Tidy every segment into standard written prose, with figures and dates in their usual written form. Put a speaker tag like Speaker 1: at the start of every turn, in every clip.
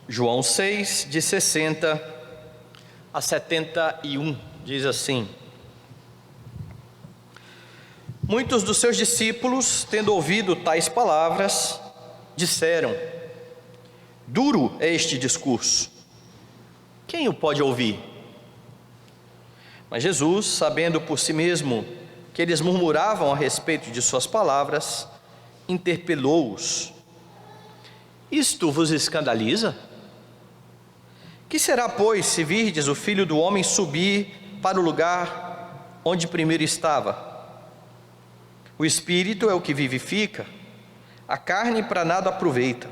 Speaker 1: João 6, de 60 a 71, diz assim: Muitos dos seus discípulos, tendo ouvido tais palavras, disseram: Duro é este discurso, quem o pode ouvir? Mas Jesus, sabendo por si mesmo que eles murmuravam a respeito de suas palavras, interpelou-os: Isto vos escandaliza? Que será, pois, se virdes o Filho do Homem subir para o lugar onde primeiro estava? O Espírito é o que vivifica, a carne para nada aproveita.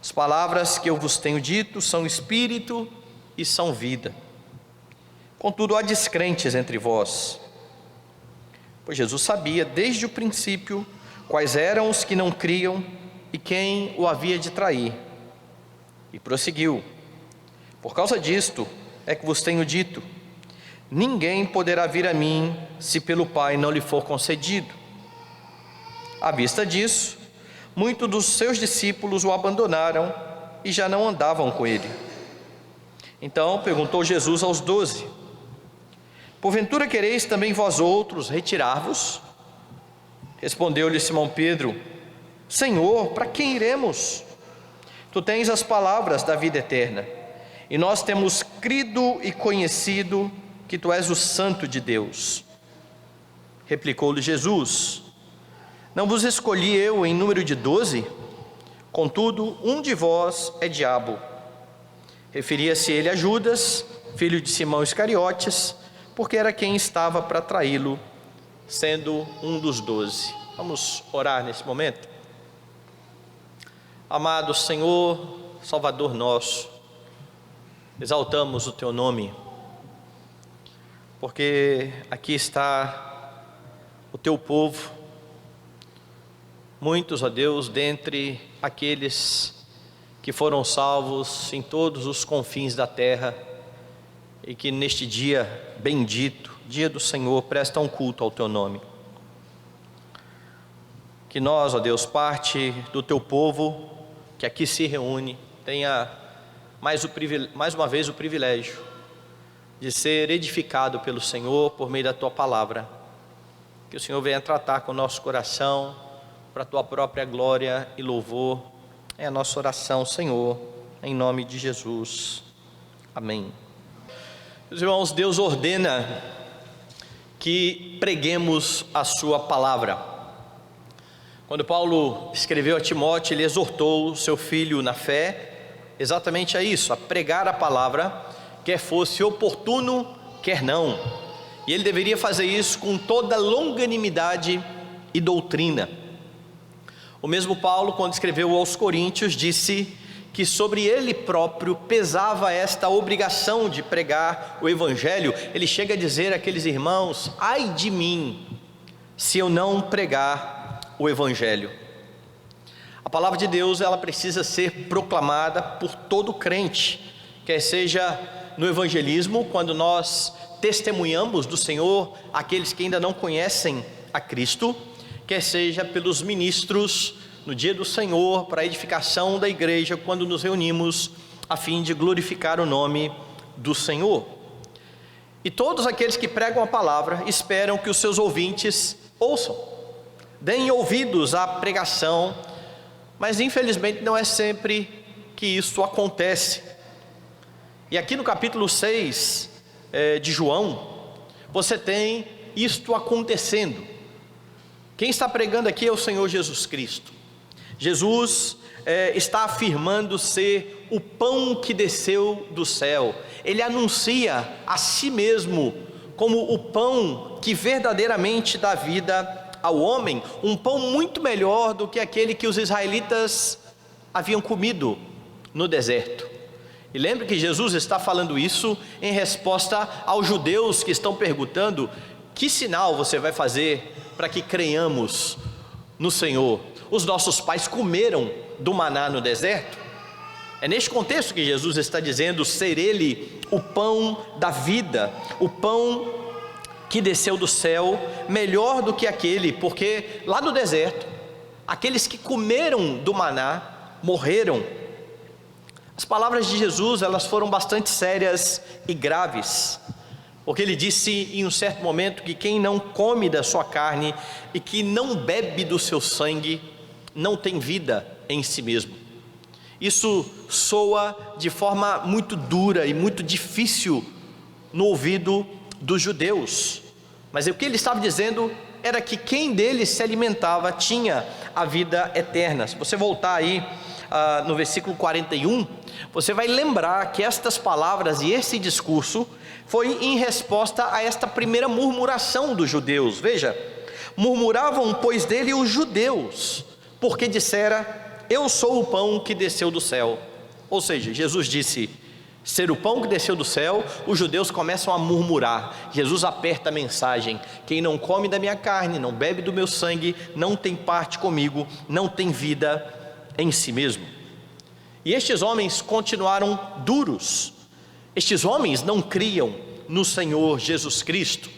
Speaker 1: As palavras que eu vos tenho dito são Espírito e são vida. Contudo, há descrentes entre vós. Pois Jesus sabia desde o princípio quais eram os que não criam e quem o havia de trair. E prosseguiu: Por causa disto é que vos tenho dito: ninguém poderá vir a mim se pelo Pai não lhe for concedido. À vista disso, muitos dos seus discípulos o abandonaram e já não andavam com ele. Então perguntou Jesus aos 12: Porventura quereis também vós outros retirar-vos? Respondeu-lhe Simão Pedro: Senhor, para quem iremos? Tu tens as palavras da vida eterna, e nós temos crido e conhecido que tu és o Santo de Deus. Replicou-lhe Jesus: Não vos escolhi eu em número de 12? Contudo, um de vós é diabo. Referia-se ele a Judas, filho de Simão Iscariotes, porque era quem estava para traí-lo, sendo um dos 12. Vamos orar nesse momento. Amado Senhor, Salvador nosso, exaltamos o teu nome, porque aqui está o teu povo, muitos, ó Deus, dentre aqueles que foram salvos em todos os confins da terra, e que neste dia bendito, dia do Senhor, prestam culto ao teu nome. Que nós, ó Deus, parte do teu povo que aqui se reúne, tenha mais uma vez o privilégio de ser edificado pelo Senhor por meio da tua palavra. Que o Senhor venha tratar com o nosso coração, para a tua própria glória e louvor. É a nossa oração, Senhor, em nome de Jesus. Amém. Meus irmãos, Deus ordena que preguemos a sua palavra. Quando Paulo escreveu a Timóteo, ele exortou seu filho na fé exatamente a isso, a pregar a palavra, quer fosse oportuno, quer não. E ele deveria fazer isso com toda longanimidade e doutrina. O mesmo Paulo, quando escreveu aos Coríntios, disse que sobre ele próprio pesava esta obrigação de pregar o Evangelho. Ele chega a dizer àqueles irmãos: ai de mim, se eu não pregar o Evangelho. A palavra de Deus, ela precisa ser proclamada por todo crente, quer seja no evangelismo, quando nós testemunhamos do Senhor aqueles que ainda não conhecem a Cristo, quer seja pelos ministros no dia do Senhor, para a edificação da igreja, quando nos reunimos a fim de glorificar o nome do Senhor. E todos aqueles que pregam a palavra esperam que os seus ouvintes ouçam, deem ouvidos à pregação, mas infelizmente não é sempre que isso acontece. E aqui no capítulo 6 de João, você tem isto acontecendo. Quem está pregando aqui é o Senhor Jesus Cristo. Jesus está afirmando ser o pão que desceu do céu. Ele anuncia a si mesmo como o pão que verdadeiramente dá vida ao homem, um pão muito melhor do que aquele que os israelitas haviam comido no deserto. E lembre que Jesus está falando isso em resposta aos judeus que estão perguntando: que sinal você vai fazer para que creiamos no Senhor? Os nossos pais comeram do maná no deserto. É neste contexto que Jesus está dizendo ser Ele o pão da vida, o pão que desceu do céu, melhor do que aquele, porque lá no deserto, aqueles que comeram do maná morreram. As palavras de Jesus, elas foram bastante sérias e graves, porque ele disse em um certo momento que quem não come da sua carne e que não bebe do seu sangue, não tem vida em si mesmo. Isso soa de forma muito dura e muito difícil no ouvido dos judeus, mas o que ele estava dizendo era que quem deles se alimentava tinha a vida eterna. Se você voltar aí no versículo 41, você vai lembrar que estas palavras e esse discurso foi em resposta a esta primeira murmuração dos judeus. Veja, murmuravam pois dele os judeus, porque dissera: eu sou o pão que desceu do céu. Ou seja, Jesus disse ser o pão que desceu do céu. Os judeus começam a murmurar. Jesus aperta a mensagem: quem não come da minha carne, não bebe do meu sangue, não tem parte comigo, não tem vida em si mesmo. E estes homens continuaram duros. Estes homens não criam no Senhor Jesus Cristo.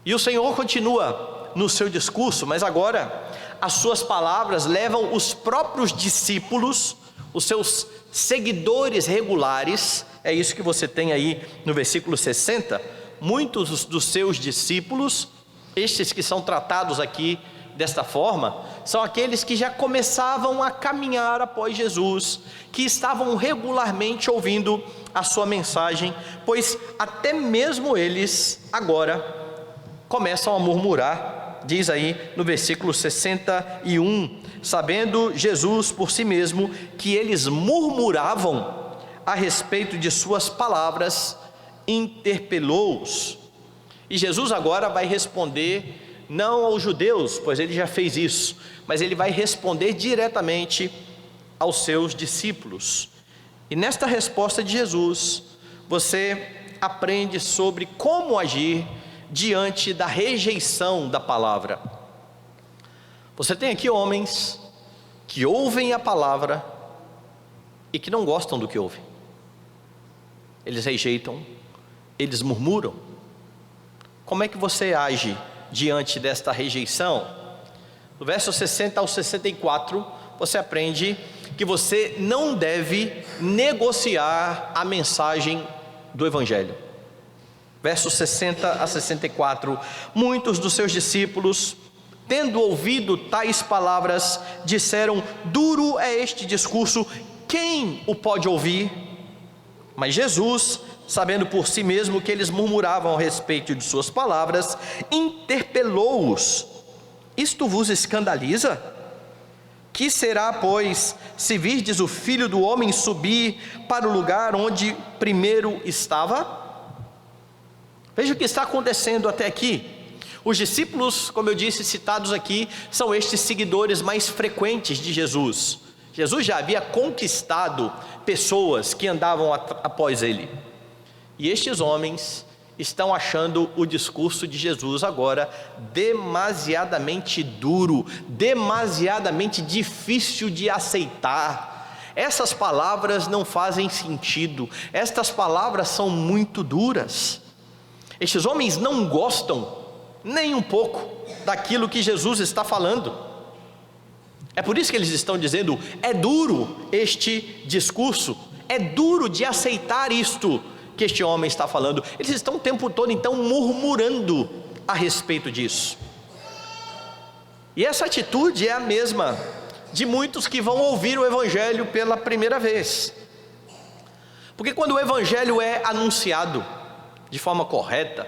Speaker 1: E o Senhor continua no seu discurso, mas agora as suas palavras levam os próprios discípulos, os seus seguidores regulares. É isso que você tem aí no versículo 60. Muitos dos seus discípulos, estes que são tratados aqui desta forma, são aqueles que já começavam a caminhar após Jesus, que estavam regularmente ouvindo a sua mensagem, pois até mesmo eles agora começam a murmurar. Diz aí no versículo 61, sabendo Jesus por si mesmo que eles murmuravam a respeito de suas palavras, interpelou-os. E Jesus agora vai responder não aos judeus, pois ele já fez isso, mas ele vai responder diretamente aos seus discípulos. E nesta resposta de Jesus, você aprende sobre como agir diante da rejeição da palavra. Você tem aqui homens que ouvem a palavra e que não gostam do que ouvem. Eles rejeitam, eles murmuram. Como é que você age diante desta rejeição? No verso 60 ao 64, você aprende que você não deve negociar a mensagem do Evangelho. Versos 60 a 64, muitos dos seus discípulos, tendo ouvido tais palavras, disseram: duro é este discurso, quem o pode ouvir? Mas Jesus, sabendo por si mesmo que eles murmuravam a respeito de suas palavras, interpelou-os: isto vos escandaliza? Que será, pois, se virdes o Filho do Homem subir para o lugar onde primeiro estava? Veja o que está acontecendo até aqui. Os discípulos, como eu disse, citados aqui, são estes seguidores mais frequentes de Jesus. Jesus já havia conquistado pessoas que andavam após ele. E estes homens estão achando o discurso de Jesus agora demasiadamente duro, demasiadamente difícil de aceitar. Essas palavras não fazem sentido, estas palavras são muito duras. Estes homens não gostam nem um pouco daquilo que Jesus está falando. É por isso que eles estão dizendo: é duro este discurso, é duro de aceitar isto que este homem está falando. Eles estão o tempo todo então murmurando a respeito disso. E essa atitude é a mesma de muitos que vão ouvir o Evangelho pela primeira vez. Porque quando o Evangelho é anunciado de forma correta,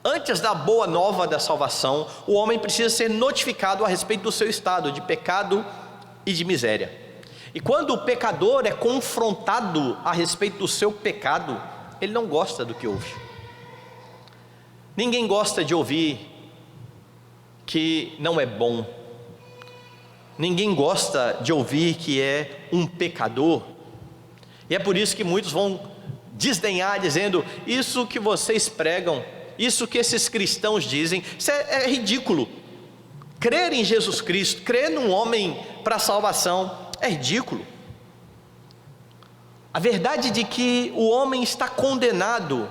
Speaker 1: antes da boa nova da salvação, o homem precisa ser notificado a respeito do seu estado de pecado e de miséria. E quando o pecador é confrontado a respeito do seu pecado, ele não gosta do que ouve. Ninguém gosta de ouvir que não é bom. Ninguém gosta de ouvir que é um pecador. E é por isso que muitos vão desdenhar, dizendo: isso que vocês pregam, isso que esses cristãos dizem, isso é ridículo. Crer em Jesus Cristo, crer num homem para a salvação, é ridículo. A verdade de que o homem está condenado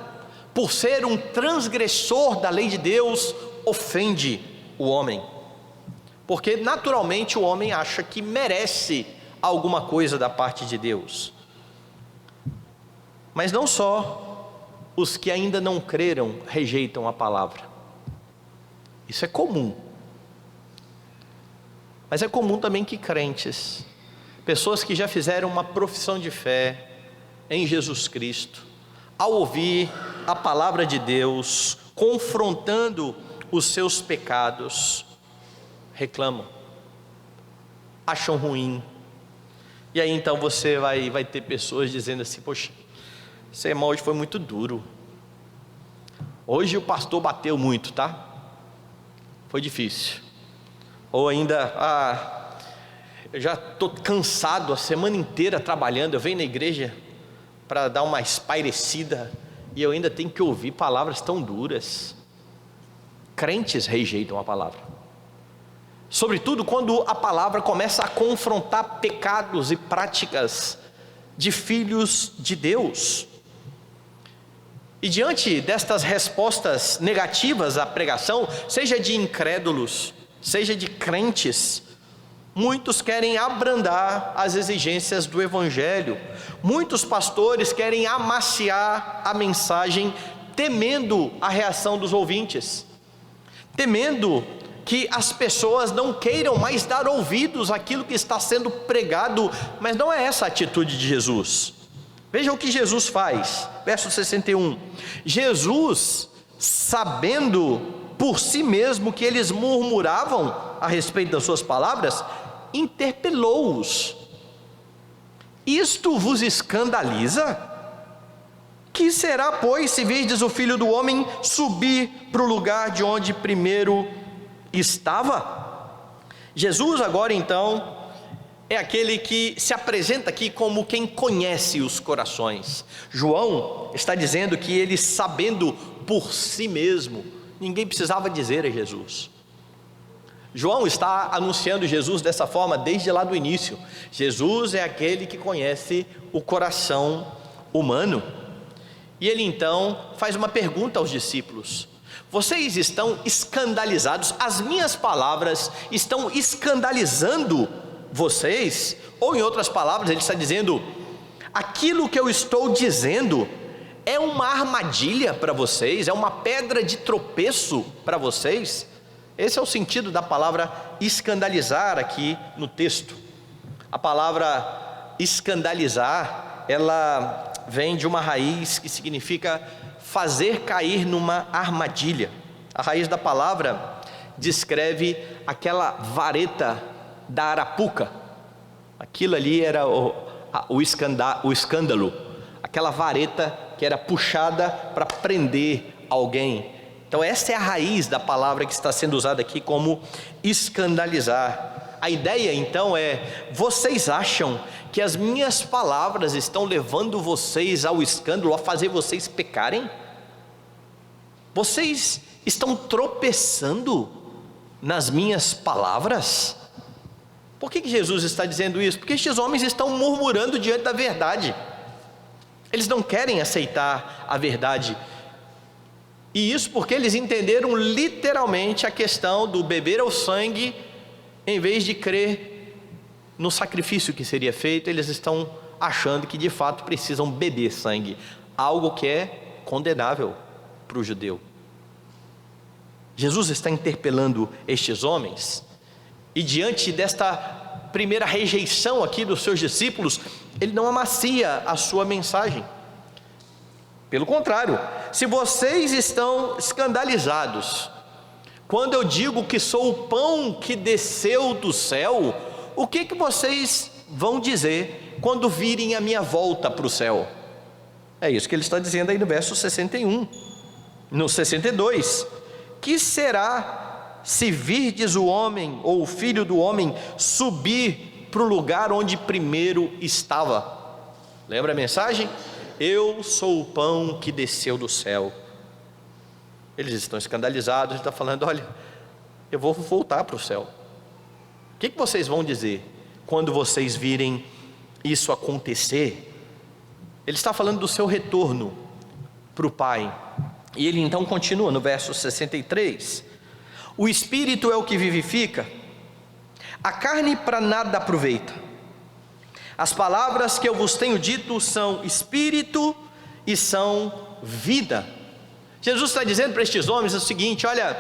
Speaker 1: por ser um transgressor da lei de Deus ofende o homem, porque naturalmente o homem acha que merece alguma coisa da parte de Deus. Mas não só os que ainda não creram rejeitam a palavra. Isso é comum. Mas é comum também que crentes, pessoas que já fizeram uma profissão de fé em Jesus Cristo, ao ouvir a palavra de Deus, confrontando os seus pecados, reclamam, acham ruim. E aí então você vai ter pessoas dizendo assim: poxa, esse sermão hoje foi muito duro, hoje o pastor bateu muito, tá? Foi difícil. Ou ainda, eu já estou cansado, a semana inteira trabalhando, eu venho na igreja para dar uma espairecida e eu ainda tenho que ouvir palavras tão duras. Crentes rejeitam a palavra, sobretudo quando a palavra começa a confrontar pecados e práticas de filhos de Deus. E diante destas respostas negativas à pregação, seja de incrédulos, seja de crentes, muitos querem abrandar as exigências do Evangelho. Muitos pastores querem amaciar a mensagem, temendo a reação dos ouvintes, temendo que as pessoas não queiram mais dar ouvidos àquilo que está sendo pregado. Mas não é essa a atitude de Jesus. Veja o que Jesus faz, verso 61. Jesus, sabendo por si mesmo que eles murmuravam a respeito das suas palavras, interpelou-os: isto vos escandaliza? Que será, pois, se virdes o Filho do Homem subir para o lugar de onde primeiro estava? Jesus agora então é aquele que se apresenta aqui como quem conhece os corações. João está dizendo que ele, sabendo por si mesmo, ninguém precisava dizer a Jesus. João está anunciando Jesus dessa forma desde lá do início. Jesus é aquele que conhece o coração humano. E ele então faz uma pergunta aos discípulos: vocês estão escandalizados? As minhas palavras estão escandalizando vocês? Ou em outras palavras, ele está dizendo: aquilo que eu estou dizendo é uma armadilha para vocês, é uma pedra de tropeço para vocês? Esse é o sentido da palavra escandalizar aqui no texto. A palavra escandalizar, ela vem de uma raiz que significa fazer cair numa armadilha. A raiz da palavra descreve aquela vareta da arapuca. Aquilo ali era o escândalo, aquela vareta que era puxada para prender alguém. Então essa é a raiz da palavra que está sendo usada aqui como escandalizar. A ideia então é: vocês acham que as minhas palavras estão levando vocês ao escândalo, a fazer vocês pecarem? Vocês estão tropeçando nas minhas palavras? Por que Jesus está dizendo isso? Porque estes homens estão murmurando diante da verdade. Eles não querem aceitar a verdade. E isso porque eles entenderam literalmente a questão do beber o sangue, em vez de crer no sacrifício que seria feito. Eles estão achando que de fato precisam beber sangue, algo que é condenável para o judeu. Jesus está interpelando estes homens, e diante desta primeira rejeição aqui dos seus discípulos, ele não amacia a sua mensagem. Pelo contrário, se vocês estão escandalizados quando eu digo que sou o pão que desceu do céu, o que vocês vão dizer quando virem a minha volta para o céu? É isso que ele está dizendo aí no verso 61. No 62, que será se virdes o homem, ou o Filho do Homem, subir para o lugar onde primeiro estava? Lembra a mensagem? Eu sou o pão que desceu do céu. Eles estão escandalizados. Ele está falando: olha, eu vou voltar para o céu. O que vocês vão dizer quando vocês virem isso acontecer? Ele está falando do seu retorno para o Pai. E ele então continua no verso 63: o Espírito é o que vivifica, a carne para nada aproveita. As palavras que eu vos tenho dito são espírito e são vida. Jesus está dizendo para estes homens o seguinte: olha,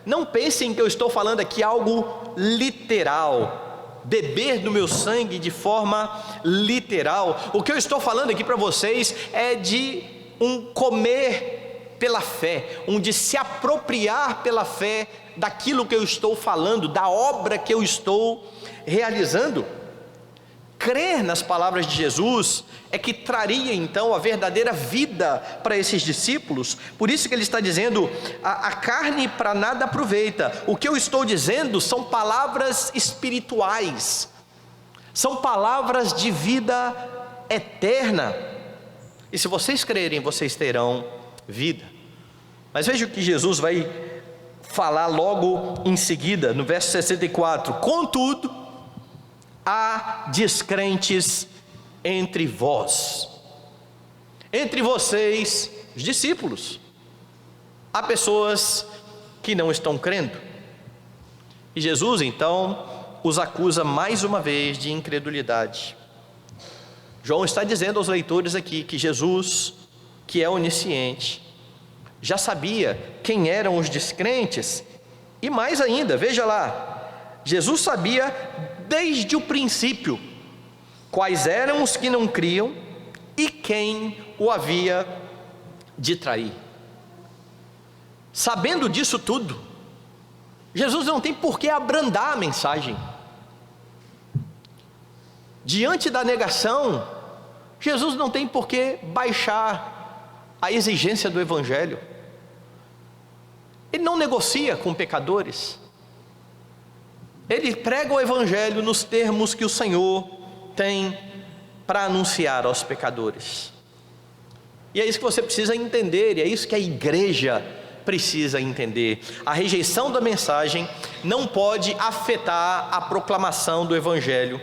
Speaker 1: não pensem que eu estou falando aqui algo literal, beber do meu sangue de forma literal. O que eu estou falando aqui para vocês é de um comer pela fé, um de se apropriar pela fé daquilo que eu estou falando, da obra que eu estou realizando. Crer nas palavras de Jesus é que traria então a verdadeira vida para esses discípulos. Por isso que ele está dizendo: a carne para nada aproveita. O que eu estou dizendo são palavras espirituais, são palavras de vida eterna. E se vocês crerem, vocês terão vida. Mas veja o que Jesus vai falar logo em seguida, no verso 64: contudo, há descrentes entre vós, entre vocês, os discípulos. Há pessoas que não estão crendo. E Jesus então os acusa mais uma vez de incredulidade. João está dizendo aos leitores aqui que Jesus, que é onisciente, já sabia quem eram os descrentes. E mais ainda, veja lá, Jesus sabia desde o princípio quais eram os que não criam e quem o havia de trair. Sabendo disso tudo, Jesus não tem por que abrandar a mensagem. Diante da negação, Jesus não tem por que baixar a exigência do Evangelho. Ele não negocia com pecadores. Ele prega o Evangelho nos termos que o Senhor tem para anunciar aos pecadores. E é isso que você precisa entender, e é isso que a igreja precisa entender. A rejeição da mensagem não pode afetar a proclamação do Evangelho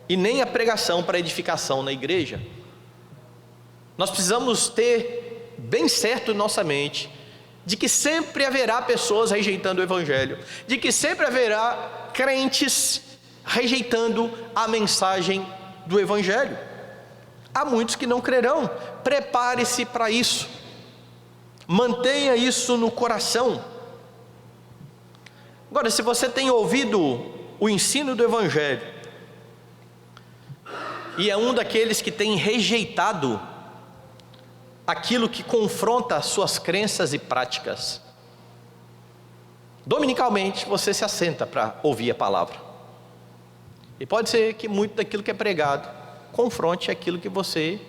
Speaker 1: e nem a pregação para edificação na igreja. Nós precisamos ter bem certo em nossa mente de que sempre haverá pessoas rejeitando o Evangelho, de que sempre haverá crentes rejeitando a mensagem do Evangelho. Há muitos que não crerão. Prepare-se para isso, mantenha isso no coração. Agora, se você tem ouvido o ensino do Evangelho e é um daqueles que tem rejeitado aquilo que confronta as suas crenças e práticas, dominicalmente você se assenta para ouvir a palavra, e pode ser que muito daquilo que é pregado confronte aquilo que você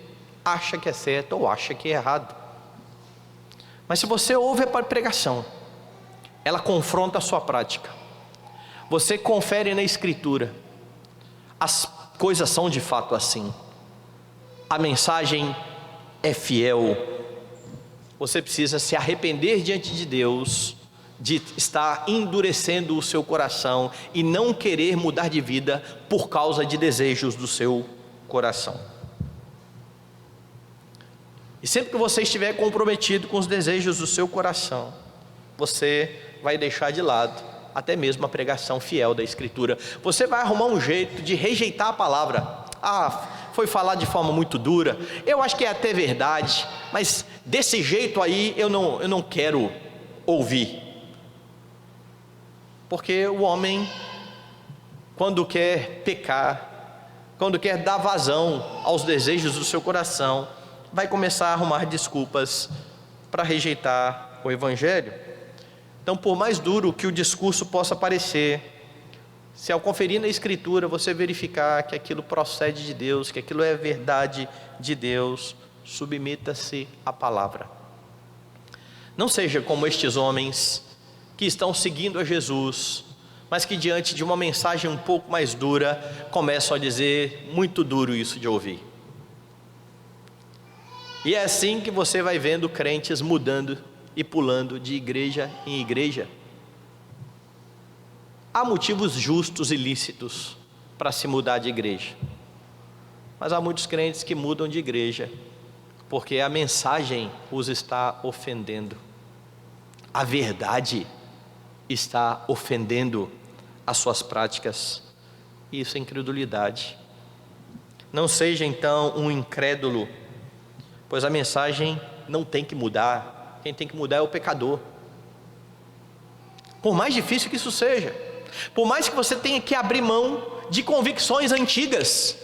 Speaker 1: acha que é certo ou acha que é errado. Mas se você ouve a pregação, ela confronta a sua prática, você confere na Escritura, as coisas são de fato assim, a mensagem é fiel, você precisa se arrepender diante de Deus de estar endurecendo o seu coração e não querer mudar de vida por causa de desejos do seu coração. E sempre que você estiver comprometido com os desejos do seu coração, você vai deixar de lado até mesmo a pregação fiel da Escritura. Você vai arrumar um jeito de rejeitar a palavra. Foi falar de forma muito dura, eu acho que é até verdade, mas desse jeito aí eu não quero ouvir. Porque o homem, quando quer pecar, quando quer dar vazão aos desejos do seu coração, vai começar a arrumar desculpas para rejeitar o Evangelho. Então, por mais duro que o discurso possa parecer, se ao conferir na Escritura você verificar que aquilo procede de Deus, que aquilo é verdade de Deus, submeta-se à palavra. Não seja como estes homens que estão seguindo a Jesus, mas que diante de uma mensagem um pouco mais dura, começam a dizer: muito duro isso de ouvir. E é assim que você vai vendo crentes mudando e pulando de igreja em igreja. Há motivos justos e lícitos para se mudar de igreja, mas há muitos crentes que mudam de igreja porque a mensagem os está ofendendo, a verdade está ofendendo as suas práticas. Isso é incredulidade. Não seja então um incrédulo, pois a mensagem não tem que mudar. Quem tem que mudar é o pecador. Por mais difícil que isso seja, por mais que você tenha que abrir mão de convicções antigas.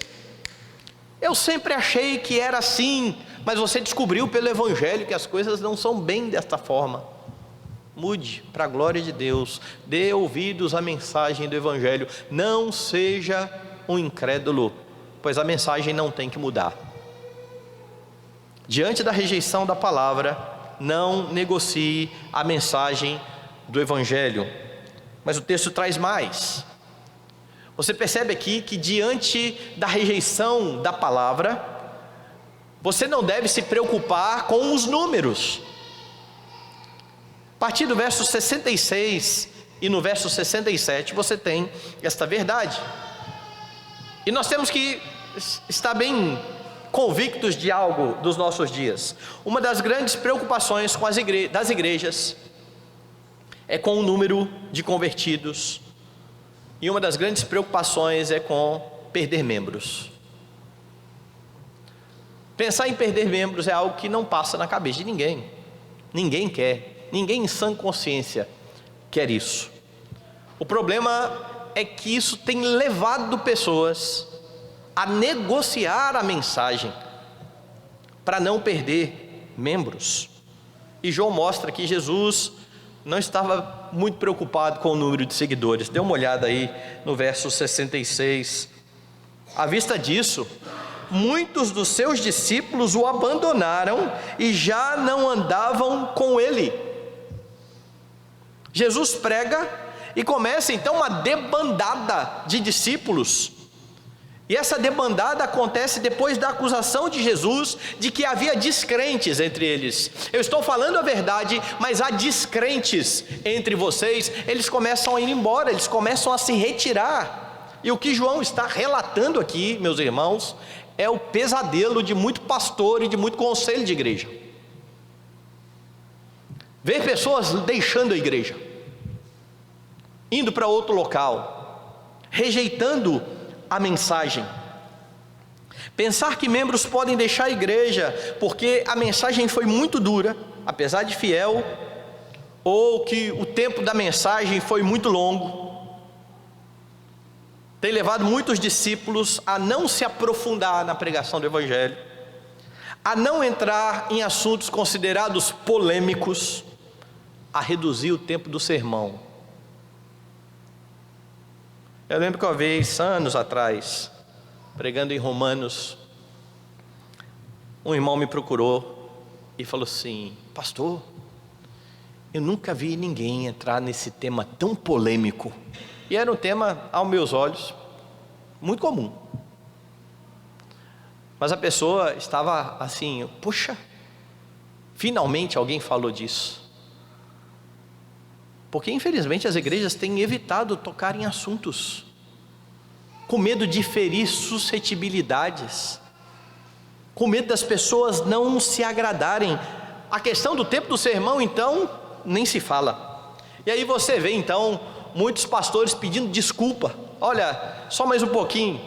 Speaker 1: Eu sempre achei que era assim, mas você descobriu pelo Evangelho que as coisas não são bem desta forma. Mude para a glória de Deus, dê ouvidos à mensagem do Evangelho. Não seja um incrédulo, pois a mensagem não tem que mudar. Diante da rejeição da palavra, não negocie a mensagem do Evangelho. Mas o texto traz mais. Você percebe aqui que diante da rejeição da palavra, você não deve se preocupar com os números. A partir do verso 66 e no verso 67 você tem esta verdade. E nós temos que estar bem convictos de algo dos nossos dias. Uma das grandes preocupações das igrejas é com o número de convertidos. E uma das grandes preocupações é com perder membros. Pensar em perder membros é algo que não passa na cabeça de ninguém. Ninguém quer, ninguém em sã consciência quer isso. O problema é que isso tem levado pessoas a negociar a mensagem para não perder membros. E João mostra que Jesus não estava muito preocupado com o número de seguidores. Dê uma olhada aí no verso 66. À vista disso, muitos dos seus discípulos o abandonaram e já não andavam com ele. Jesus prega e começa então uma debandada de discípulos. E essa debandada acontece depois da acusação de Jesus de que havia descrentes entre eles. Eu estou falando a verdade, mas há descrentes entre vocês. Eles começam a ir embora, eles começam a se retirar. E o que João está relatando aqui, meus irmãos, é o pesadelo de muito pastor e de muito conselho de igreja. Ver pessoas deixando a igreja, indo para outro local, rejeitando a mensagem. Pensar que membros podem deixar a igreja porque a mensagem foi muito dura, apesar de fiel, ou que o tempo da mensagem foi muito longo, tem levado muitos discípulos a não se aprofundar na pregação do Evangelho, a não entrar em assuntos considerados polêmicos, a reduzir o tempo do sermão. Eu lembro que uma vez, anos atrás, pregando em Romanos, um irmão me procurou e falou assim: pastor, eu nunca vi ninguém entrar nesse tema tão polêmico. E era um tema, aos meus olhos, muito comum. Mas a pessoa estava assim: puxa, finalmente alguém falou disso. Porque infelizmente as igrejas têm evitado tocar em assuntos, com medo de ferir suscetibilidades, com medo das pessoas não se agradarem. A questão do tempo do sermão então, nem se fala. E aí você vê então, muitos pastores pedindo desculpa. Olha, só mais um pouquinho,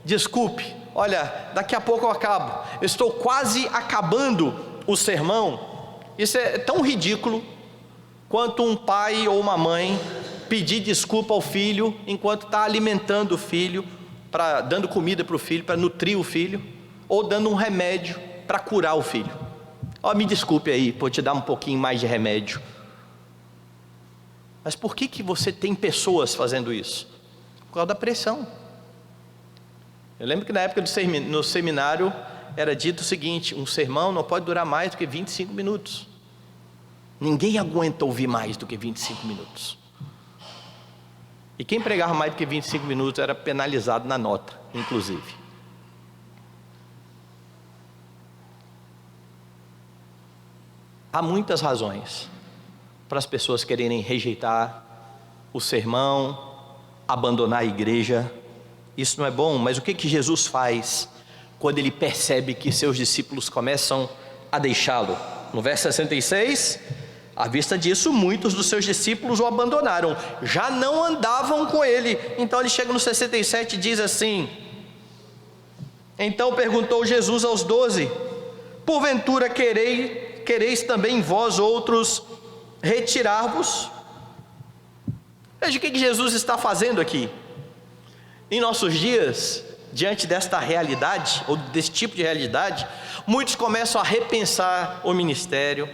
Speaker 1: desculpe, olha, daqui a pouco eu acabo, eu estou quase acabando o sermão. Isso é tão ridículo quanto um pai ou uma mãe pedir desculpa ao filho enquanto está alimentando o filho, dando comida para o filho, para nutrir o filho, ou dando um remédio para curar o filho. Me desculpe aí por te dar um pouquinho mais de remédio. Mas por que você tem pessoas fazendo isso? Por causa da pressão. Eu lembro que na época no seminário era dito o seguinte: um sermão não pode durar mais do que 25 minutos. Ninguém aguenta ouvir mais do que 25 minutos. E quem pregava mais do que 25 minutos era penalizado na nota, inclusive. Há muitas razões para as pessoas quererem rejeitar o sermão, abandonar a igreja. Isso não é bom, mas o que Jesus faz quando ele percebe que seus discípulos começam a deixá-lo? No verso 66, à vista disso, muitos dos seus discípulos o abandonaram, já não andavam com ele. Então ele chega no 67 e diz assim: Então perguntou Jesus aos 12: porventura quereis também vós outros retirar-vos? Veja o que Jesus está fazendo aqui. Em nossos dias, diante desta realidade, ou desse tipo de realidade, muitos começam a repensar o ministério,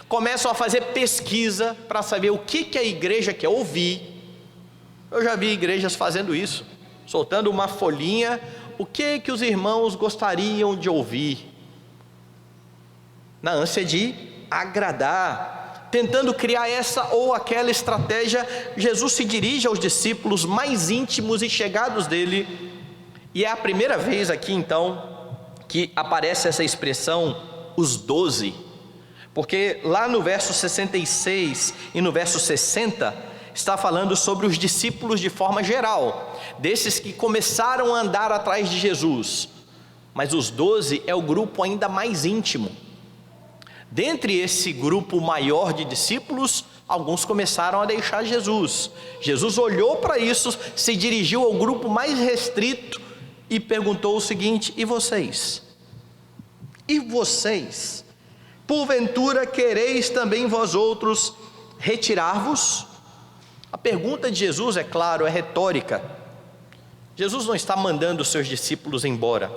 Speaker 1: começam a fazer pesquisa para saber o que a igreja quer ouvir. Eu já vi igrejas fazendo isso, soltando uma folhinha, o que os irmãos gostariam de ouvir, na ânsia de agradar, tentando criar essa ou aquela estratégia. Jesus se dirige aos discípulos mais íntimos e chegados dele, e é a primeira vez aqui então que aparece essa expressão, os 12, porque lá no verso 66 e no verso 60, está falando sobre os discípulos de forma geral, desses que começaram a andar atrás de Jesus, mas os 12 é o grupo ainda mais íntimo. Dentre esse grupo maior de discípulos, alguns começaram a deixar Jesus. Jesus olhou para isso, se dirigiu ao grupo mais restrito e perguntou o seguinte: e vocês? E vocês? Porventura quereis também vós outros retirar-vos? A pergunta de Jesus, é claro, é retórica. Jesus não está mandando os seus discípulos embora,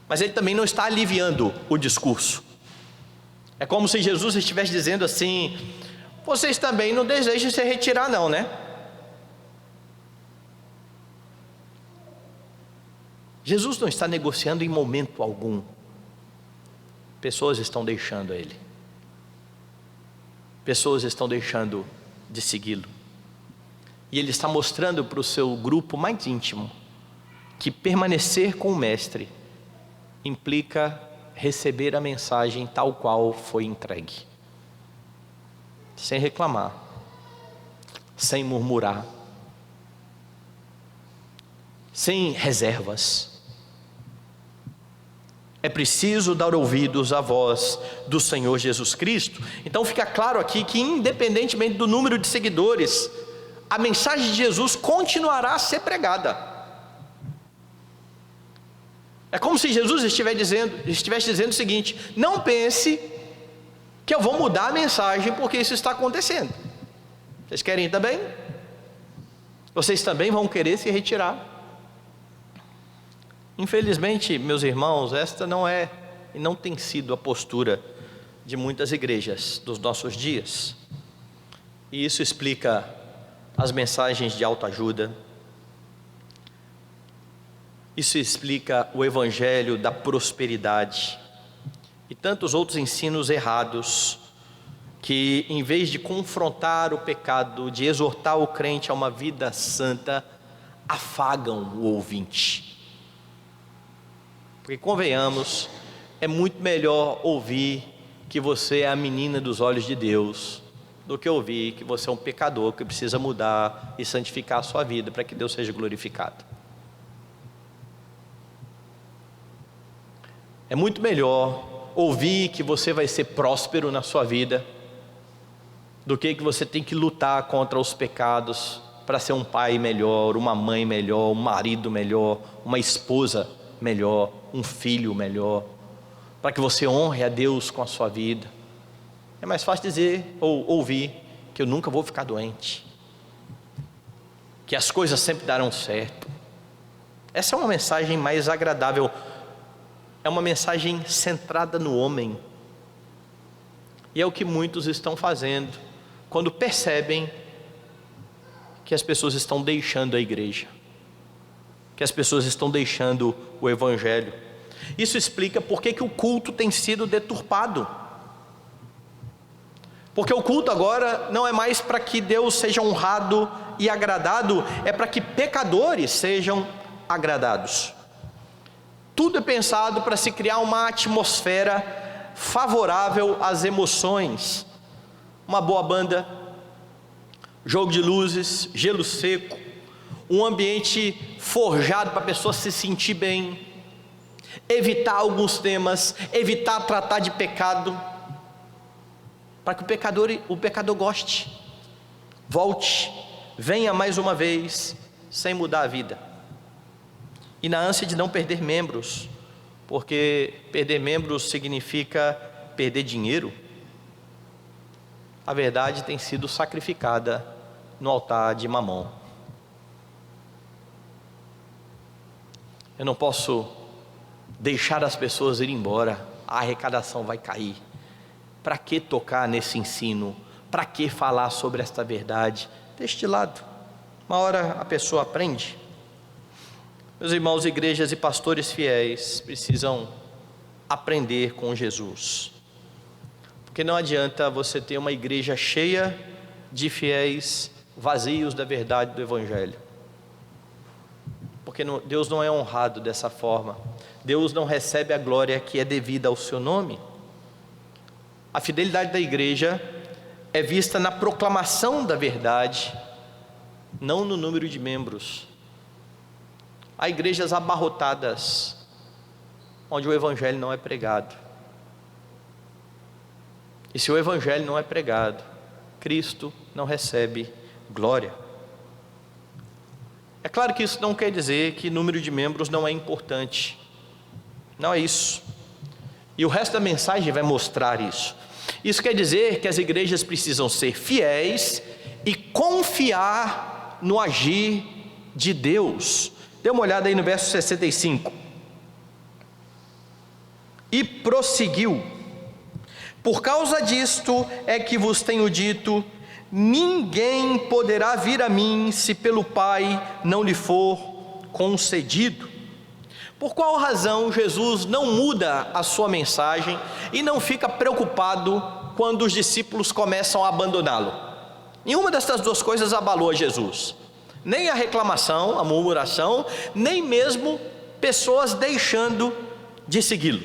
Speaker 1: mas ele também não está aliviando o discurso. É como se Jesus estivesse dizendo assim: vocês também não desejam se retirar não, né? Jesus não está negociando em momento algum. Pessoas estão deixando ele, pessoas estão deixando de segui-lo, e ele está mostrando para o seu grupo mais íntimo que permanecer com o mestre implica receber a mensagem tal qual foi entregue, sem reclamar, sem murmurar, sem reservas. É preciso dar ouvidos à voz do Senhor Jesus Cristo. Então fica claro aqui que, independentemente do número de seguidores, a mensagem de Jesus continuará a ser pregada. É como se Jesus estivesse dizendo o seguinte: não pense que eu vou mudar a mensagem porque isso está acontecendo. Vocês querem também? Vocês também vão querer se retirar? Infelizmente, meus irmãos, esta não é e não tem sido a postura de muitas igrejas dos nossos dias. E isso explica as mensagens de autoajuda. Isso explica o evangelho da prosperidade e tantos outros ensinos errados que, em vez de confrontar o pecado, de exortar o crente a uma vida santa, afagam o ouvinte. Porque, convenhamos, é muito melhor ouvir que você é a menina dos olhos de Deus do que ouvir que você é um pecador que precisa mudar e santificar a sua vida para que Deus seja glorificado. É muito melhor ouvir que você vai ser próspero na sua vida do que você tem que lutar contra os pecados para ser um pai melhor, uma mãe melhor, um marido melhor, uma esposa melhor, um filho melhor, para que você honre a Deus com a sua vida. É mais fácil dizer ou ouvir que eu nunca vou ficar doente, que as coisas sempre darão certo. Essa é uma mensagem mais agradável, é uma mensagem centrada no homem, e é o que muitos estão fazendo quando percebem que as pessoas estão deixando a igreja, que as pessoas estão deixando o evangelho. Isso explica por que o culto tem sido deturpado, porque o culto agora não é mais para que Deus seja honrado e agradado, é para que pecadores sejam agradados. Tudo é pensado para se criar uma atmosfera favorável às emoções, uma boa banda, jogo de luzes, gelo seco, um ambiente forjado para a pessoa se sentir bem, evitar alguns temas, evitar tratar de pecado, para que o pecador goste, volte, venha mais uma vez, sem mudar a vida. e na ânsia de não perder membros, porque perder membros significa perder dinheiro, a verdade tem sido sacrificada no altar de Mamon. Eu não posso deixar as pessoas ir embora, a arrecadação vai cair. Para que tocar nesse ensino? Para que falar sobre esta verdade? Deste lado, uma hora a pessoa aprende. Meus irmãos, igrejas e pastores fiéis precisam aprender com Jesus, porque não adianta você ter uma igreja cheia de fiéis vazios da verdade do Evangelho, porque Deus não é honrado dessa forma. Deus não recebe a glória que é devida ao seu nome. A fidelidade da igreja é vista na proclamação da verdade, não no número de membros. Há igrejas abarrotadas, onde o Evangelho não é pregado. E se o Evangelho não é pregado, Cristo não recebe glória. É claro que isso não quer dizer que o número de membros não é importante. Não é isso. E o resto da mensagem vai mostrar isso. Isso quer dizer que as igrejas precisam ser fiéis e confiar no agir de Deus. Dê uma olhada aí no verso 65. E prosseguiu: por causa disto é que vos tenho dito, ninguém poderá vir a mim se pelo Pai não lhe for concedido. Por qual razão Jesus não muda a sua mensagem e não fica preocupado quando os discípulos começam a abandoná-lo? Nenhuma dessas duas coisas abalou a Jesus, nem a reclamação, a murmuração, nem mesmo pessoas deixando de segui-lo.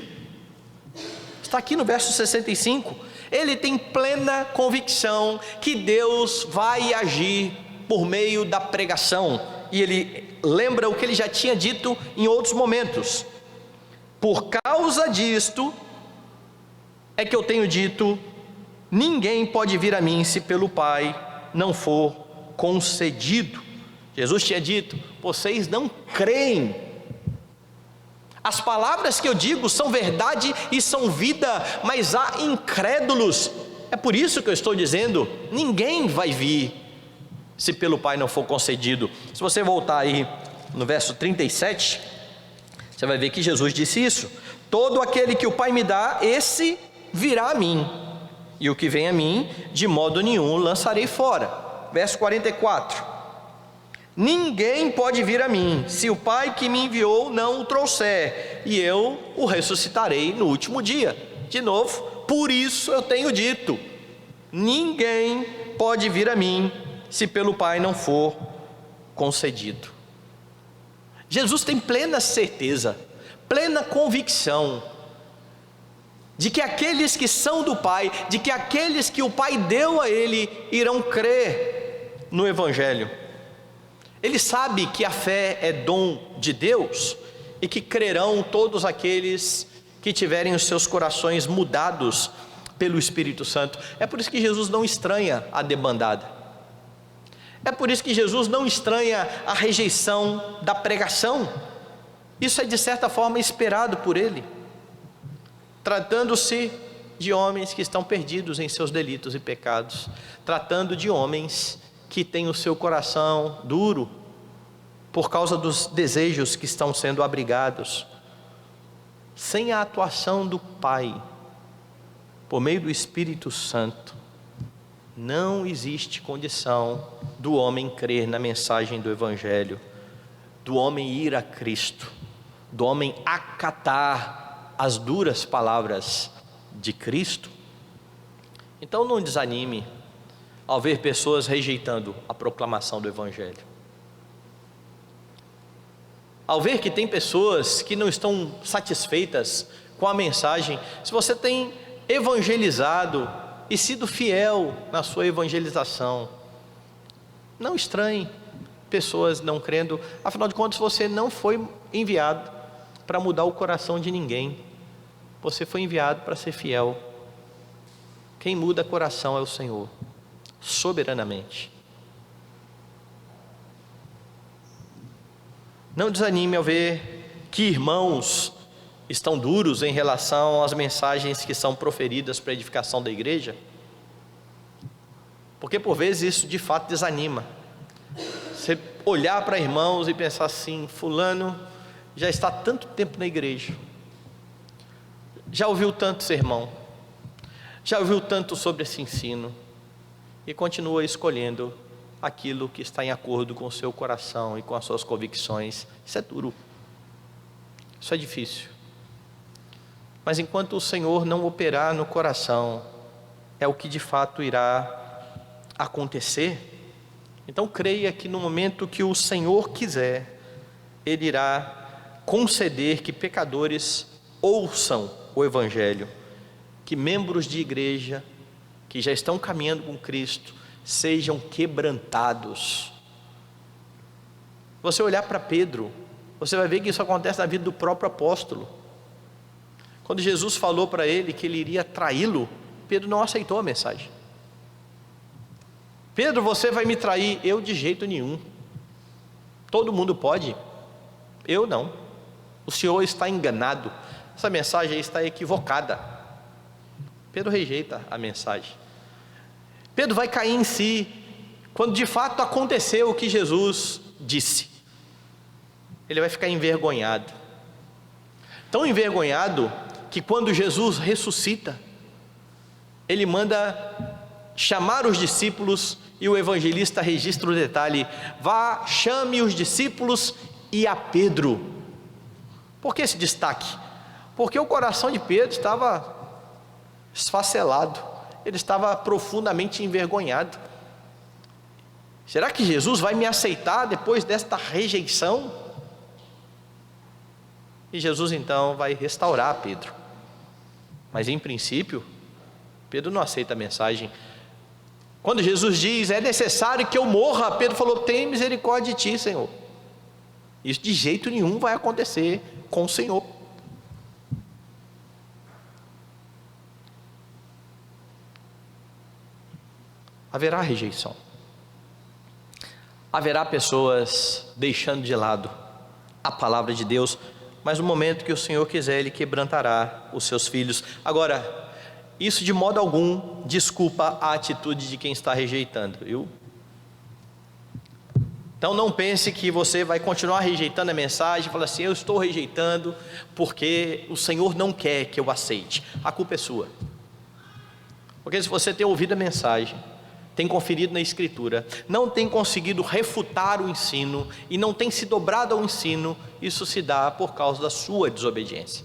Speaker 1: Está aqui no verso 65, ele tem plena convicção que Deus vai agir por meio da pregação, e ele lembra o que ele já tinha dito em outros momentos: por causa disto é que eu tenho dito, ninguém pode vir a mim se pelo Pai não for concedido. Jesus tinha dito: vocês não creem. As palavras que eu digo são verdade e são vida, mas há incrédulos. É por isso que eu estou dizendo, ninguém vai vir se pelo Pai não for concedido. Se você voltar aí no verso 37, você vai ver que Jesus disse isso: todo aquele que o Pai me dá, esse virá a mim, e o que vem a mim, de modo nenhum lançarei fora. Verso 44: ninguém pode vir a mim, se o Pai que me enviou não o trouxer, e eu o ressuscitarei no último dia. De novo, por isso eu tenho dito, ninguém pode vir a mim, se pelo Pai não for concedido. Jesus tem plena certeza, plena convicção, de que aqueles que são do Pai, de que aqueles que o Pai deu a Ele, irão crer no Evangelho. Ele sabe que a fé é dom de Deus, e que crerão todos aqueles que tiverem os seus corações mudados pelo Espírito Santo. É por isso que Jesus não estranha a debandada. É por isso que Jesus não estranha a rejeição da pregação. Isso é de certa forma esperado por Ele, tratando-se de homens que estão perdidos em seus delitos e pecados, tratando de homens que têm o seu coração duro por causa dos desejos que estão sendo abrigados. Sem a atuação do Pai, por meio do Espírito Santo, não existe condição do homem crer na mensagem do Evangelho, do homem ir a Cristo, do homem acatar as duras palavras de Cristo. Então não desanime ao ver pessoas rejeitando a proclamação do Evangelho, ao ver que tem pessoas que não estão satisfeitas com a mensagem. Se você tem evangelizado e sido fiel na sua evangelização, não estranhe pessoas não crendo. Afinal de contas, você não foi enviado para mudar o coração de ninguém, você foi enviado para ser fiel. Quem muda coração é o Senhor, soberanamente. Não desanime ao ver que irmãos estão duros em relação às mensagens que são proferidas para a edificação da igreja, porque por vezes isso de fato desanima. Você olhar para irmãos e pensar assim: fulano já está há tanto tempo na igreja, já ouviu tanto sermão, já ouviu tanto sobre esse ensino, e continua escolhendo aquilo que está em acordo com o seu coração e com as suas convicções. Isso é duro, isso é difícil, mas enquanto o Senhor não operar no coração, é o que de fato irá acontecer. Então creia que no momento que o Senhor quiser, Ele irá conceder que pecadores ouçam o Evangelho, que membros de igreja que já estão caminhando com Cristo sejam quebrantados. Você olhar para Pedro, você vai ver que isso acontece na vida do próprio apóstolo. Quando Jesus falou para ele que ele iria traí-lo, Pedro não aceitou a mensagem. Pedro, você vai me trair? Eu de jeito nenhum. Todo mundo pode, eu não. O Senhor está enganado, essa mensagem está equivocada. Pedro rejeita a mensagem. Pedro vai cair em si quando de fato aconteceu o que Jesus disse. Ele vai ficar envergonhado, tão envergonhado que quando Jesus ressuscita, ele manda chamar os discípulos, e o evangelista registra o detalhe: vá, chame os discípulos e a Pedro. Por que esse destaque? Porque o coração de Pedro estava esfacelado, ele estava profundamente envergonhado. Será que Jesus vai me aceitar depois desta rejeição? E Jesus então vai restaurar Pedro, mas em princípio Pedro não aceita a mensagem. Quando Jesus diz: é necessário que eu morra, Pedro falou: tem misericórdia de ti, Senhor. Isso de jeito nenhum vai acontecer com o Senhor. Haverá rejeição, haverá pessoas deixando de lado a palavra de Deus, mas no momento que o Senhor quiser, Ele quebrantará os seus filhos. Agora, isso de modo algum desculpa a atitude de quem está rejeitando, viu? Então não pense que você vai continuar rejeitando a mensagem, fala assim: eu estou rejeitando porque o Senhor não quer que eu aceite. A culpa é sua, porque se você tem ouvido a mensagem, tem conferido na Escritura, não tem conseguido refutar o ensino e não tem se dobrado ao ensino, isso se dá por causa da sua desobediência.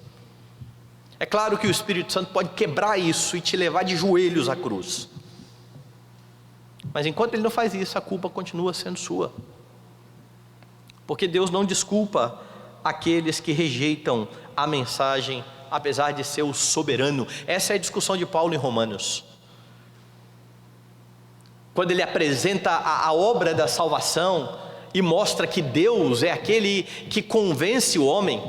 Speaker 1: É claro que o Espírito Santo pode quebrar isso e te levar de joelhos à cruz, mas enquanto Ele não faz isso, a culpa continua sendo sua, porque Deus não desculpa aqueles que rejeitam a mensagem, apesar de ser o soberano. Essa é a discussão de Paulo em Romanos, quando ele apresenta a obra da salvação e mostra que Deus é aquele que convence o homem.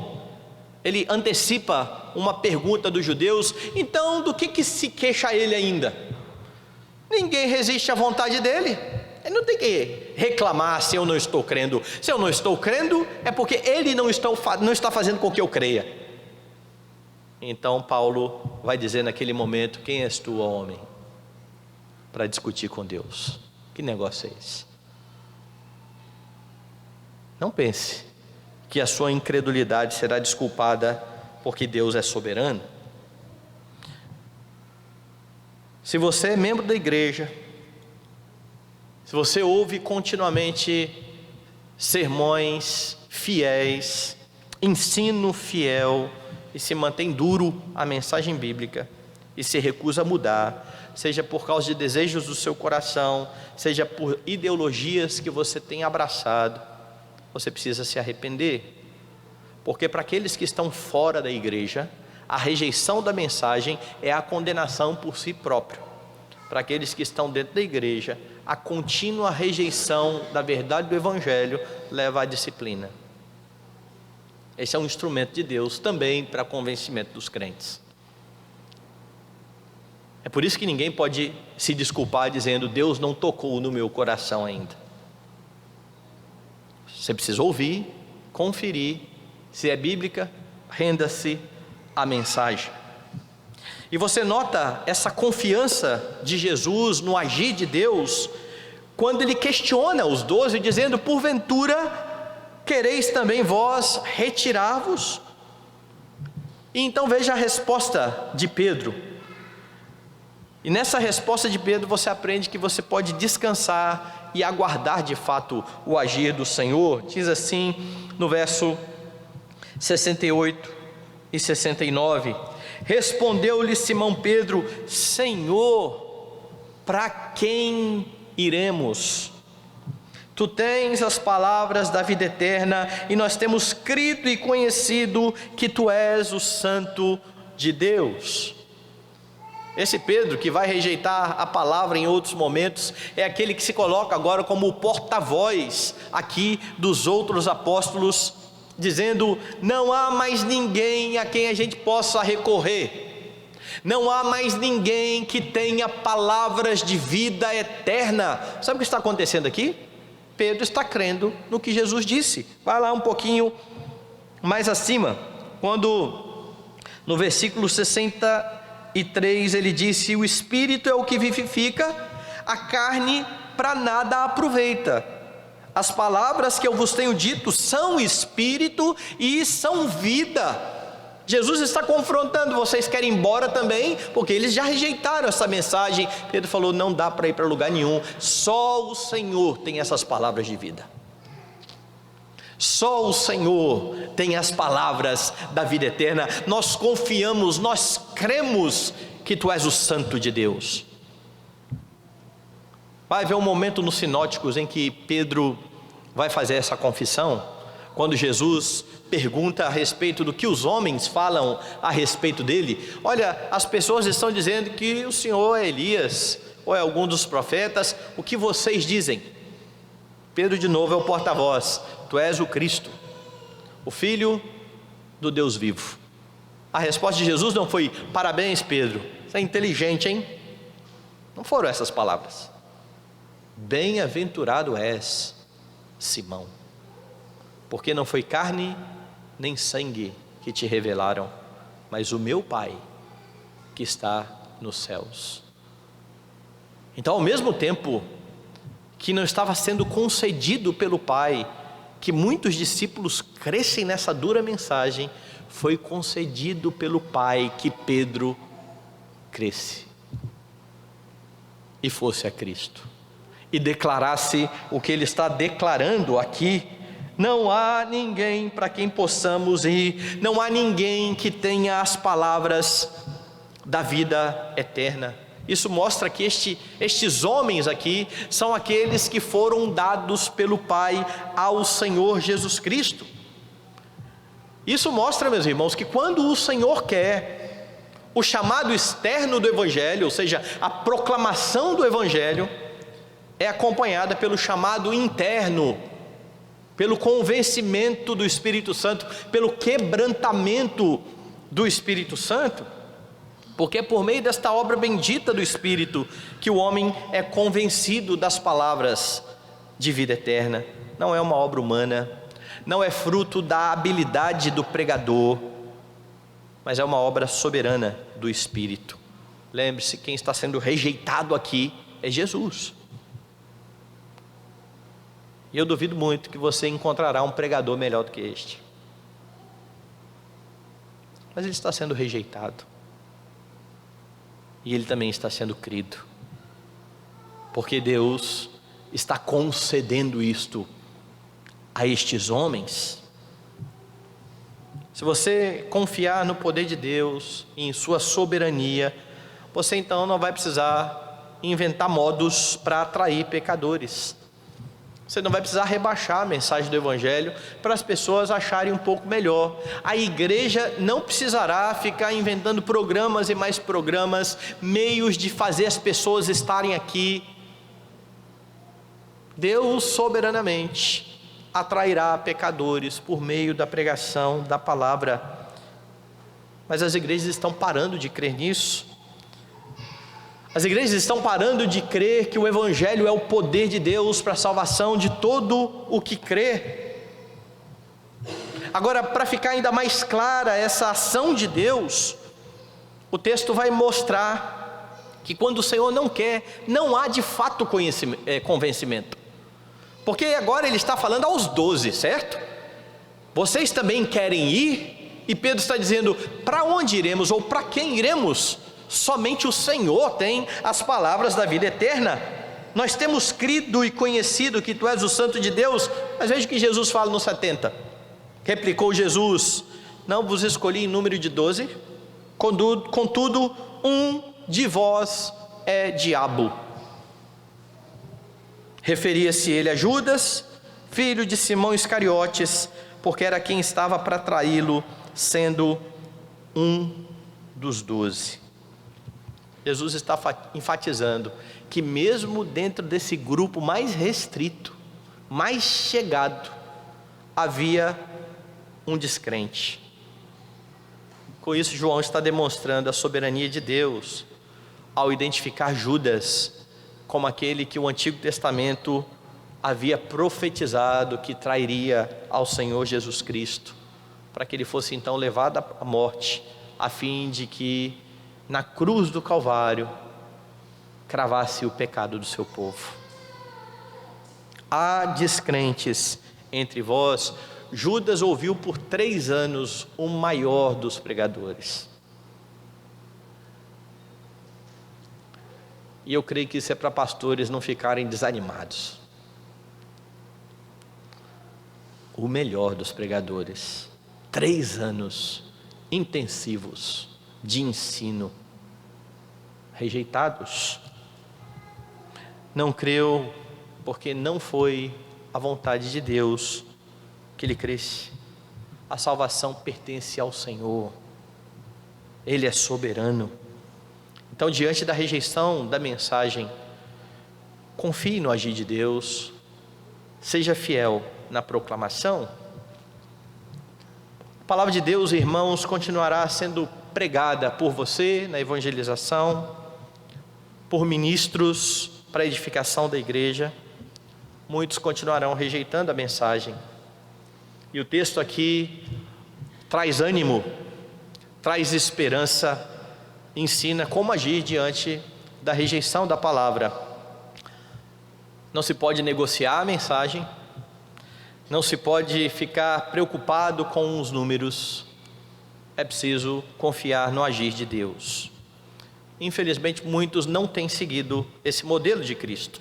Speaker 1: Ele antecipa uma pergunta dos judeus: então do que se queixa ele ainda? Ninguém resiste à vontade dele, ele não tem que reclamar se eu não estou crendo. Se eu não estou crendo, é porque ele não está fazendo com que eu creia. Então Paulo vai dizer naquele momento: quem és tu, ó homem, para discutir com Deus? Que negócio é esse? Não pense que a sua incredulidade será desculpada porque Deus é soberano. Se você é membro da igreja, se você ouve continuamente sermões fiéis, ensino fiel, e se mantém duro à mensagem bíblica, e se recusa a mudar, seja por causa de desejos do seu coração, seja por ideologias que você tem abraçado, você precisa se arrepender. Porque para aqueles que estão fora da igreja, a rejeição da mensagem é a condenação por si próprio. Para aqueles que estão dentro da igreja, a contínua rejeição da verdade do Evangelho leva à disciplina. Esse é um instrumento de Deus também para convencimento dos crentes. É por isso que ninguém pode se desculpar dizendo: Deus não tocou no meu coração ainda. Você precisa ouvir, conferir se é bíblica, renda-se à mensagem. E você nota essa confiança de Jesus no agir de Deus, quando ele questiona os 12, dizendo: porventura quereis também vós retirar-vos? E então veja a resposta de Pedro. E nessa resposta de Pedro você aprende que você pode descansar e aguardar de fato o agir do Senhor. Diz assim no verso 68 e 69: respondeu-lhe Simão Pedro: Senhor, para quem iremos? Tu tens as palavras da vida eterna, e nós temos crido e conhecido que tu és o Santo de Deus. Esse Pedro, que vai rejeitar a palavra em outros momentos, é aquele que se coloca agora como o porta-voz aqui dos outros apóstolos, dizendo: não há mais ninguém a quem a gente possa recorrer, não há mais ninguém que tenha palavras de vida eterna. Sabe o que está acontecendo aqui? Pedro está crendo no que Jesus disse. Vai lá um pouquinho mais acima, quando no versículo 63 ele disse: o Espírito é o que vivifica, a carne para nada aproveita. As palavras que eu vos tenho dito são Espírito e são vida. Jesus está confrontando: vocês querem ir embora também? Porque eles já rejeitaram essa mensagem. Pedro falou: não dá para ir para lugar nenhum, só o Senhor tem essas palavras de vida. Só o Senhor tem as palavras da vida eterna. Nós confiamos, nós cremos que tu és o Santo de Deus. Vai haver um momento nos sinóticos em que Pedro vai fazer essa confissão, quando Jesus pergunta a respeito do que os homens falam a respeito dele. Olha, as pessoas estão dizendo que o Senhor é Elias, ou é algum dos profetas, o que vocês dizem? Pedro de novo é o porta-voz: tu és o Cristo, o Filho do Deus vivo. A resposta de Jesus não foi: parabéns Pedro, você é inteligente, hein? Não foram essas palavras. Bem-aventurado és, Simão, porque não foi carne nem sangue que te revelaram, mas o meu Pai que está nos céus. Então, ao mesmo tempo que não estava sendo concedido pelo Pai que muitos discípulos crescem nessa dura mensagem, foi concedido pelo Pai que Pedro cresce e fosse a Cristo, e declarasse o que ele está declarando aqui: não há ninguém para quem possamos ir, não há ninguém que tenha as palavras da vida eterna. Isso mostra que estes homens aqui são aqueles que foram dados pelo Pai ao Senhor Jesus Cristo. Isso mostra, meus irmãos, que quando o Senhor quer, o chamado externo do Evangelho, ou seja, a proclamação do Evangelho, é acompanhada pelo chamado interno, pelo convencimento do Espírito Santo, pelo quebrantamento do Espírito Santo, porque é por meio desta obra bendita do Espírito que o homem é convencido das palavras de vida eterna. Não é uma obra humana, não é fruto da habilidade do pregador, mas é uma obra soberana do Espírito. Lembre-se, quem está sendo rejeitado aqui é Jesus. E eu duvido muito que você encontrará um pregador melhor do que este. Mas ele está sendo rejeitado. E ele também está sendo crido. Porque Deus está concedendo isto a estes homens. Se você confiar no poder de Deus e em sua soberania, você então não vai precisar inventar modos para atrair pecadores. Você não vai precisar rebaixar a mensagem do Evangelho para as pessoas acharem um pouco melhor. A igreja não precisará ficar inventando programas e mais programas, meios de fazer as pessoas estarem aqui. Deus soberanamente atrairá pecadores por meio da pregação da palavra. Mas as igrejas estão parando de crer nisso. As igrejas estão parando de crer que o Evangelho é o poder de Deus para a salvação de todo o que crê. Agora, para ficar ainda mais clara essa ação de Deus, o texto vai mostrar que quando o Senhor não quer, não há de fato convencimento. Porque agora ele está falando aos 12, certo? Vocês também querem ir? E Pedro está dizendo, para onde iremos ou para quem iremos? Somente o Senhor tem as palavras da vida eterna. Nós temos crido e conhecido que tu és o Santo de Deus. Mas veja o que Jesus fala no 70. Replicou Jesus, não vos escolhi em número de 12, contudo um de vós é diabo. Referia-se ele a Judas, filho de Simão Iscariotes, porque era quem estava para traí-lo, sendo um dos 12. Jesus está enfatizando que mesmo dentro desse grupo mais restrito, mais chegado, havia um descrente. Com isso, João está demonstrando a soberania de Deus ao identificar Judas como aquele que o Antigo Testamento havia profetizado que trairia ao Senhor Jesus Cristo, para que ele fosse então levado à morte, a fim de que na cruz do Calvário cravasse o pecado do seu povo. Há descrentes entre vós. Judas ouviu por 3 anos o maior dos pregadores. E eu creio que isso é para pastores não ficarem desanimados. O melhor dos pregadores. 3 anos intensivos de ensino. Rejeitados. Não creu porque não foi a vontade de Deus que ele cresce. A salvação pertence ao Senhor. Ele é soberano. Então, diante da rejeição da mensagem, confie no agir de Deus, seja fiel na proclamação. A palavra de Deus, irmãos, continuará sendo pregada por você na evangelização, por ministros para a edificação da igreja. Muitos continuarão rejeitando a mensagem. E o texto aqui traz ânimo, traz esperança, ensina como agir diante da rejeição da palavra. Não se pode negociar a mensagem, não se pode ficar preocupado com os números, é preciso confiar no agir de Deus. Infelizmente, muitos não têm seguido esse modelo de Cristo.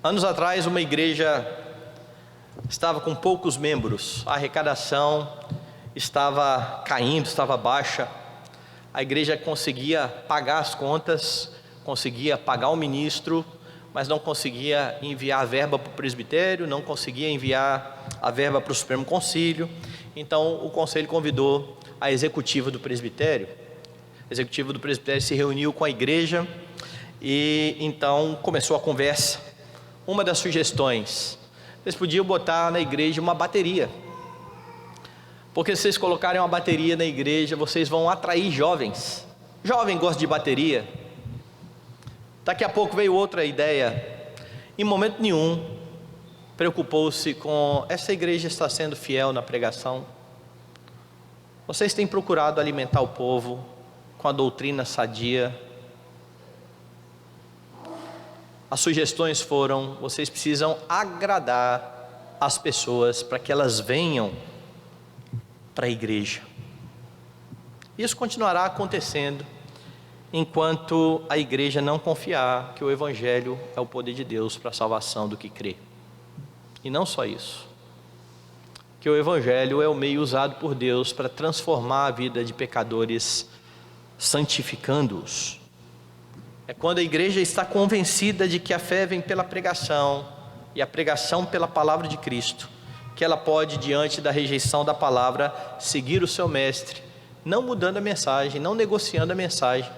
Speaker 1: Anos atrás, uma igreja estava com poucos membros, a arrecadação estava caindo, estava baixa. A igreja conseguia pagar as contas, conseguia pagar o ministro, mas não conseguia enviar a verba para o presbitério, não conseguia enviar a verba para o Supremo Concílio. Então o conselho convidou a executiva do presbitério. A executiva do presbitério se reuniu com a igreja e então começou a conversa. Uma das sugestões, vocês podiam botar na igreja uma bateria, porque se vocês colocarem uma bateria na igreja, vocês vão atrair jovens. Jovem gosta de bateria. Daqui a pouco veio outra ideia. Em momento nenhum preocupou-se com essa igreja está sendo fiel na pregação. Vocês têm procurado alimentar o povo com a doutrina sadia. As sugestões foram: vocês precisam agradar as pessoas para que elas venham para a igreja. Isso continuará acontecendo enquanto a igreja não confiar que o Evangelho é o poder de Deus para a salvação do que crê. E não só isso, que o Evangelho é o meio usado por Deus para transformar a vida de pecadores, santificando-os. É quando a igreja está convencida de que a fé vem pela pregação e a pregação pela palavra de Cristo, que ela pode, diante da rejeição da palavra, seguir o seu mestre, não mudando a mensagem, não negociando a mensagem,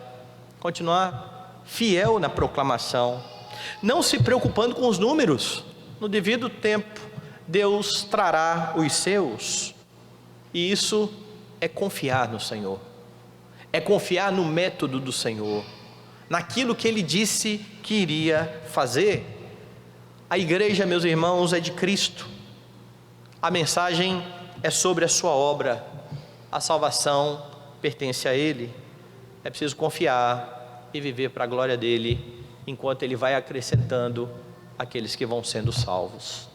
Speaker 1: continuar fiel na proclamação, não se preocupando com os números. No devido tempo, Deus trará os seus, e isso é confiar no Senhor, é confiar no método do Senhor, naquilo que Ele disse que iria fazer. A igreja, meus irmãos, é de Cristo. A mensagem é sobre a sua obra. A salvação pertence a Ele. É preciso confiar e viver para a glória dEle, enquanto Ele vai acrescentando aqueles que vão sendo salvos.